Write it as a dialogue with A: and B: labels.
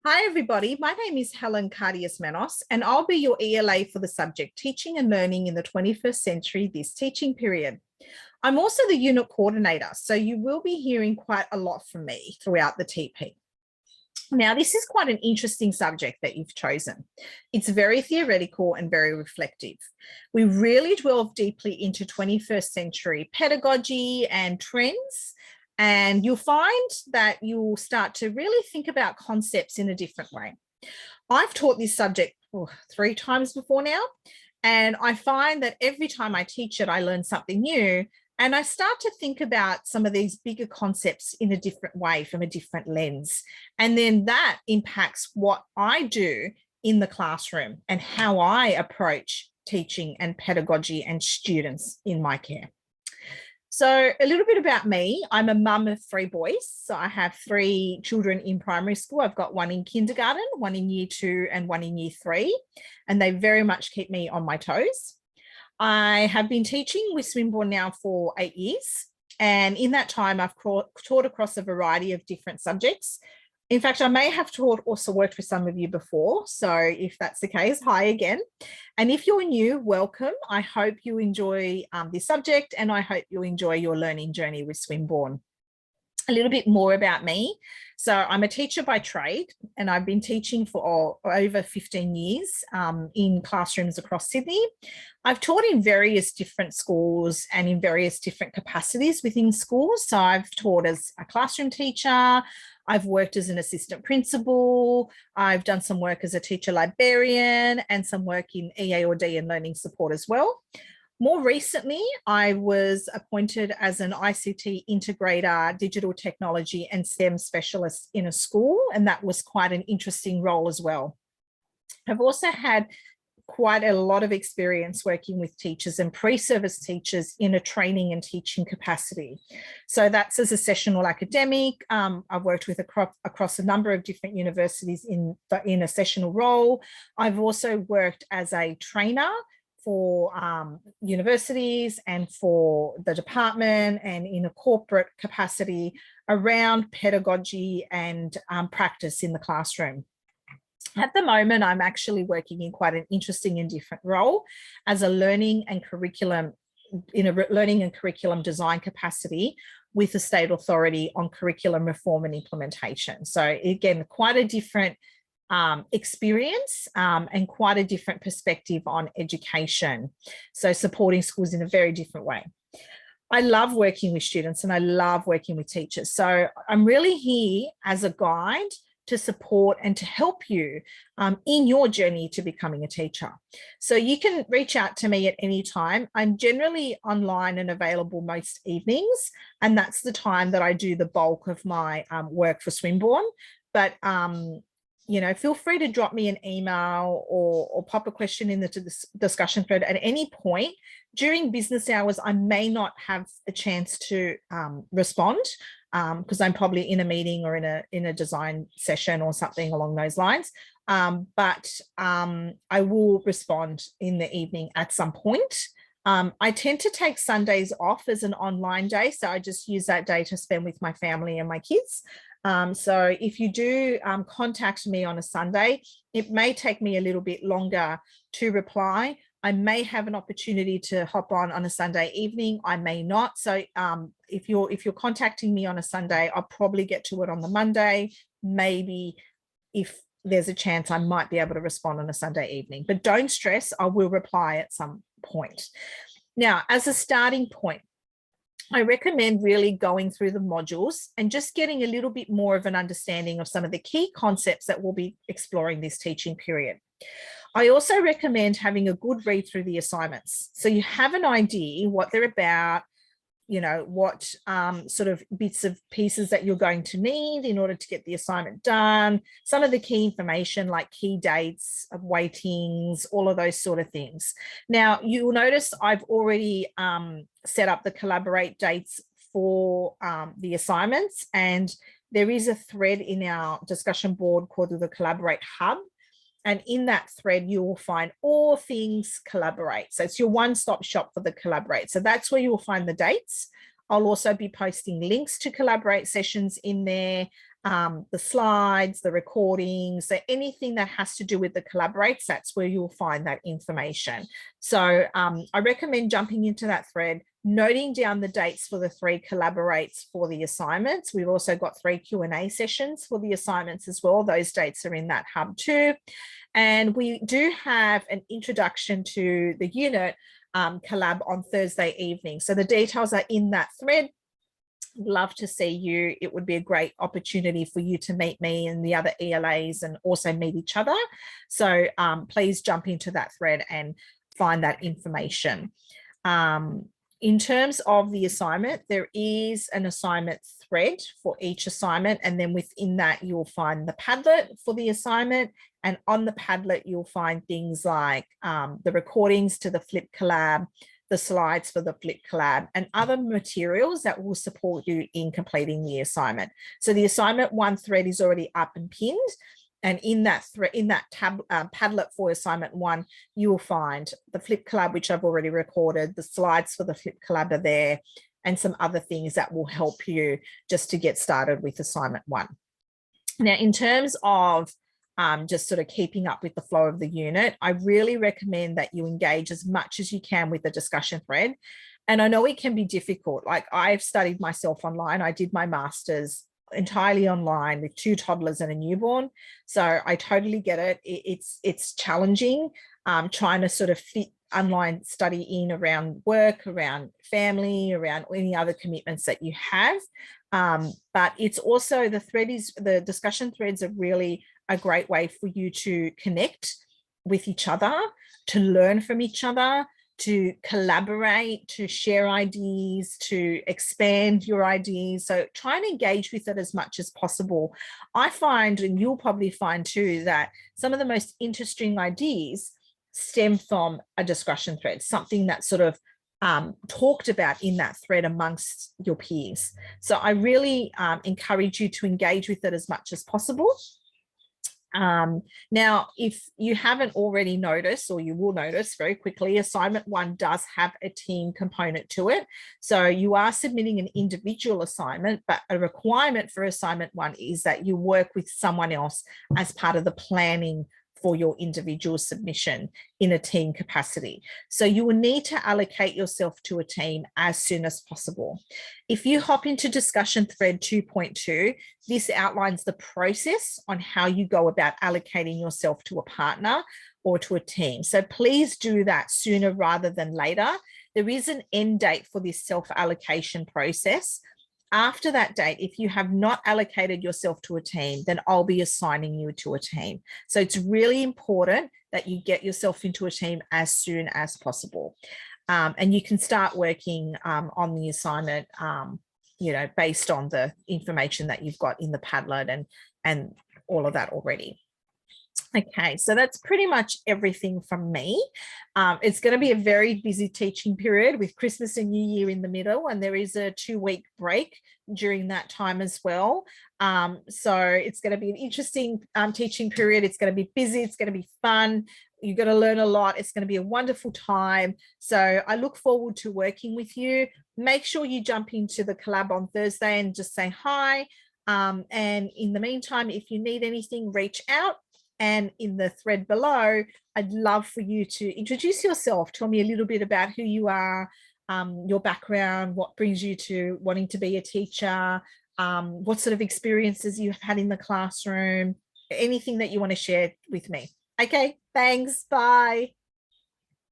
A: Hi, everybody. My name is Helen Cardias-Manos, and I'll be your ELA for the subject Teaching and Learning in the 21st Century, this teaching period. I'm also the unit coordinator, so you will be hearing quite a lot from me throughout the TP. Now, this is quite an interesting subject that you've chosen. It's very theoretical and very reflective. We really delve deeply into 21st century pedagogy and trends, and you'll find that you'll start to really think about concepts in a different way. I've taught this subject 3 times before now, and I find that every time I teach it, I learn something new. And I start to think about some of these bigger concepts in a different way, from a different lens. And then that impacts what I do in the classroom and how I approach teaching and pedagogy and students in my care. So a little bit about me. I'm a mum of 3 boys. So I have 3 children in primary school. I've got 1 in kindergarten, 1 in year 2 and 1 in year 3. And they very much keep me on my toes. I have been teaching with Swinburne now for 8 years. And in that time, I've taught across a variety of different subjects. In fact, I may have also worked with some of you before. So if that's the case, hi again. And if you're new, welcome. I hope you enjoy this subject, and I hope you enjoy your learning journey with Swinburne. A little bit more about me. So I'm a teacher by trade, and I've been teaching for over 15 years in classrooms across Sydney. I've taught in various different schools and in various different capacities within schools. So I've taught as a classroom teacher, I've worked as an assistant principal, I've done some work as a teacher librarian and some work in EA or D and learning support as well. More recently, I was appointed as an ICT integrator, digital technology and STEM specialist in a school, and that was quite an interesting role as well. I've also had quite a lot of experience working with teachers and pre-service teachers in a training and teaching capacity. So that's as a sessional academic. I've worked with across a number of different universities in a sessional role. I've also worked as a trainer for universities and for the department and in a corporate capacity around pedagogy and practice in the classroom. At the moment, I'm actually working in quite an interesting and different role as a learning and curriculum design capacity with the state authority on curriculum reform and implementation. So again, quite a different experience and quite a different perspective on education. So supporting schools in a very different way. I love working with students and I love working with teachers. So I'm really here as a guide to support and to help you in your journey to becoming a teacher. So you can reach out to me at any time. I'm generally online and available most evenings, and that's the time that I do the bulk of my work for Swinburne. But you know, feel free to drop me an email or pop a question in the discussion thread at any point. During business hours, I may not have a chance to respond because I'm probably in a meeting or in a design session or something along those lines. But I will respond in the evening at some point. I tend to take Sundays off as an online day, so I just use that day to spend with my family and my kids. So if you do contact me on a Sunday, it may take me a little bit longer to reply. I may have an opportunity to hop on a Sunday evening. I may not. So if you're contacting me on a Sunday, I'll probably get to it on the Monday. Maybe if there's a chance, I might be able to respond on a Sunday evening. But don't stress, I will reply at some point. Now, as a starting point, I recommend really going through the modules and just getting a little bit more of an understanding of some of the key concepts that we'll be exploring this teaching period. I also recommend having a good read through the assignments, so you have an idea what they're about, you know, what sort of bits of pieces that you're going to need in order to get the assignment done, some of the key information like key dates, weightings, all of those sort of things. Now, you'll notice I've already set up the collaborate dates for the assignments, and there is a thread in our discussion board called the Collaborate Hub. And in that thread, you will find all things Collaborate. So it's your one-stop shop for the Collaborate. So that's where you will find the dates. I'll also be posting links to Collaborate sessions in there, the slides, the recordings, so anything that has to do with the collaborates, that's where you'll find that information. So I recommend jumping into that thread, noting down the dates for the 3 collaborates for the assignments. We've also got 3 Q&A sessions for the assignments as well. Those dates are in that hub too. And we do have an introduction to the unit collab on Thursday evening. So the details are in that thread. Love to see you. It would be a great opportunity for you to meet me and the other ELAs and also meet each other. So please jump into that thread and find that information. In terms of the assignment, there is an assignment thread for each assignment, and then within that you'll find the Padlet for the assignment, and on the Padlet you'll find things like the recordings to the Flip Collab, the slides for the Flip Collab, and other materials that will support you in completing the assignment. So the assignment 1 thread is already up and pinned, and in that Padlet for assignment 1, you will find the Flip Collab, which I've already recorded, the slides for the Flip Collab are there, and some other things that will help you just to get started with assignment 1. Now, in terms of just sort of keeping up with the flow of the unit, I really recommend that you engage as much as you can with the discussion thread. And I know it can be difficult. Like, I've studied myself online. I did my master's entirely online with 2 toddlers and a newborn. So I totally get it. It's challenging trying to sort of fit online study in around work, around family, around any other commitments that you have. But it's also, the discussion threads are really a great way for you to connect with each other, to learn from each other, to collaborate, to share ideas, to expand your ideas. So try and engage with it as much as possible. I find, and you'll probably find too, that some of the most interesting ideas stem from a discussion thread, something that's sort of talked about in that thread amongst your peers. So I really encourage you to engage with it as much as possible. Now, if you haven't already noticed, or you will notice very quickly, assignment 1 does have a team component to it. So you are submitting an individual assignment, but a requirement for assignment 1 is that you work with someone else as part of the planning for your individual submission in a team capacity. So you will need to allocate yourself to a team as soon as possible. If you hop into discussion thread 2.2, this outlines the process on how you go about allocating yourself to a partner or to a team. So please do that sooner rather than later. There is an end date for this self-allocation process. After that date, if you have not allocated yourself to a team, then I'll be assigning you to a team. So it's really important that you get yourself into a team as soon as possible. And you can start working on the assignment, based on the information that you've got in the Padlet and all of that already. Okay, so that's pretty much everything from me. It's going to be a very busy teaching period with Christmas and New Year in the middle, and there is a 2-week break during that time as well. So it's going to be an interesting teaching period. It's going to be busy. It's going to be fun. You're going to learn a lot. It's going to be a wonderful time. So I look forward to working with you. Make sure you jump into the collab on Thursday and just say hi. And in the meantime, if you need anything, reach out. And in the thread below, I'd love for you to introduce yourself. Tell me a little bit about who you are, your background, what brings you to wanting to be a teacher, what sort of experiences you've had in the classroom, anything that you want to share with me. Okay, thanks. Bye.